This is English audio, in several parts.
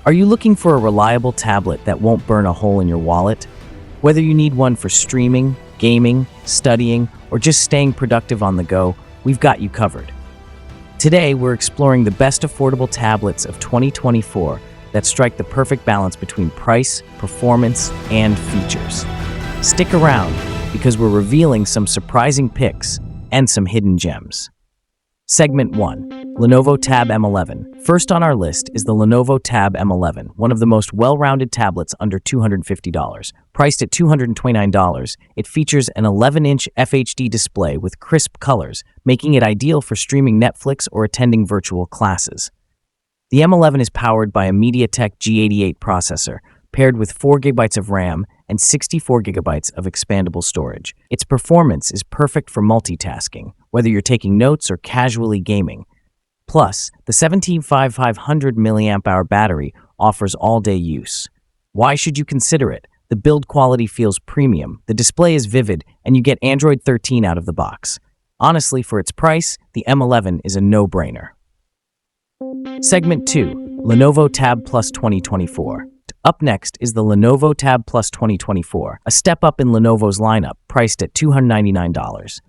Are you looking for a reliable tablet that won't burn a hole in your wallet? Whether you need one for streaming, gaming, studying, or just staying productive on the go, we've got you covered. Today, we're exploring the best affordable tablets of 2024 that strike the perfect balance between price, performance, and features. Stick around, because we're revealing some surprising picks and some hidden gems. Segment 1. Lenovo Tab M11. First on our list is the Lenovo Tab M11, one of the most well-rounded tablets under $250. Priced at $229, it features an 11-inch FHD display with crisp colors, making it ideal for streaming Netflix or attending virtual classes. The M11 is powered by a MediaTek G88 processor, paired with 4GB of RAM and 64GB of expandable storage. Its performance is perfect for multitasking, whether you're taking notes or casually gaming. Plus, the 17500 mAh battery offers all-day use. Why should you consider it? The build quality feels premium, the display is vivid, and you get Android 13 out of the box. Honestly, for its price, the M11 is a no-brainer. Segment 2. Lenovo Tab Plus 2024. Up next is the Lenovo Tab Plus 2024, a step up in Lenovo's lineup, priced at $299.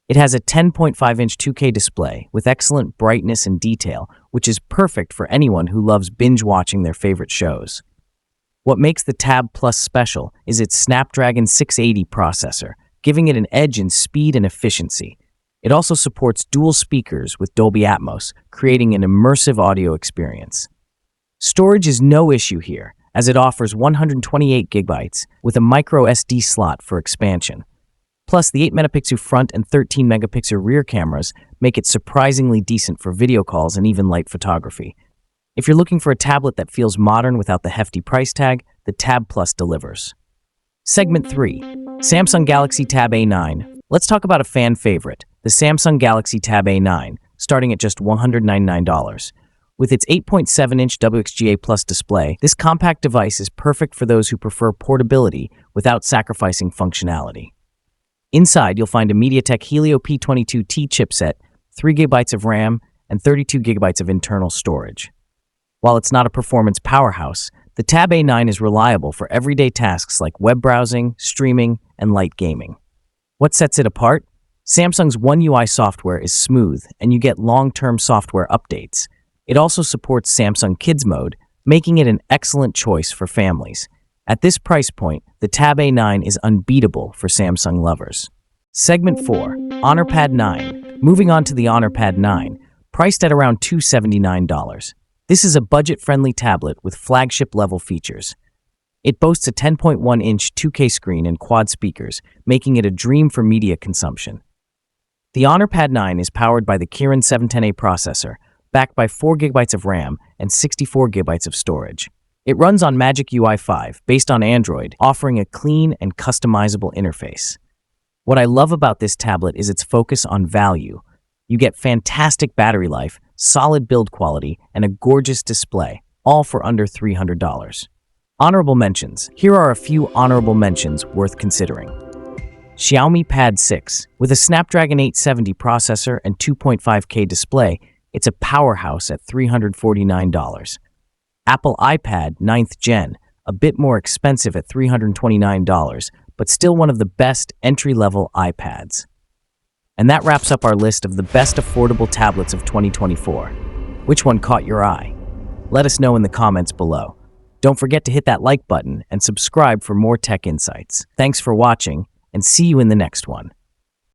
It has a 10.5-inch 2K display with excellent brightness and detail, which is perfect for anyone who loves binge-watching their favorite shows. What makes the Tab Plus special is its Snapdragon 680 processor, giving it an edge in speed and efficiency. It also supports dual speakers with Dolby Atmos, creating an immersive audio experience. Storage is no issue here, as it offers 128GB with a micro SD slot for expansion. Plus, the 8-megapixel front and 13-megapixel rear cameras make it surprisingly decent for video calls and even light photography. If you're looking for a tablet that feels modern without the hefty price tag, the Tab Plus delivers. Segment 3. Samsung Galaxy Tab A9. Let's talk about a fan favorite, the Samsung Galaxy Tab A9, starting at just $199. With its 8.7-inch WXGA Plus display, this compact device is perfect for those who prefer portability without sacrificing functionality. Inside, you'll find a MediaTek Helio P22T chipset, 3GB of RAM, and 32GB of internal storage. While it's not a performance powerhouse, the Tab A9 is reliable for everyday tasks like web browsing, streaming, and light gaming. What sets it apart? Samsung's One UI software is smooth, and you get long-term software updates. It also supports Samsung Kids Mode, making it an excellent choice for families. At this price point, the Tab A9 is unbeatable for Samsung lovers. Segment 4. Honor Pad 9. Moving on to the Honor Pad 9, priced at around $279. This is a budget-friendly tablet with flagship-level features. It boasts a 10.1-inch 2K screen and quad speakers, making it a dream for media consumption. The Honor Pad 9 is powered by the Kirin 710A processor, backed by 4GB of RAM and 64GB of storage. It runs on Magic UI 5, based on Android, offering a clean and customizable interface. What I love about this tablet is its focus on value. You get fantastic battery life, solid build quality, and a gorgeous display, all for under $300. Honorable mentions. Here are a few honorable mentions worth considering. Xiaomi Pad 6. With a Snapdragon 870 processor and 2.5K display, it's a powerhouse at $349. Apple iPad 9th Gen, a bit more expensive at $329, but still one of the best entry-level iPads. And that wraps up our list of the best affordable tablets of 2024. Which one caught your eye? Let us know in the comments below. Don't forget to hit that like button and subscribe for more tech insights. Thanks for watching, and see you in the next one.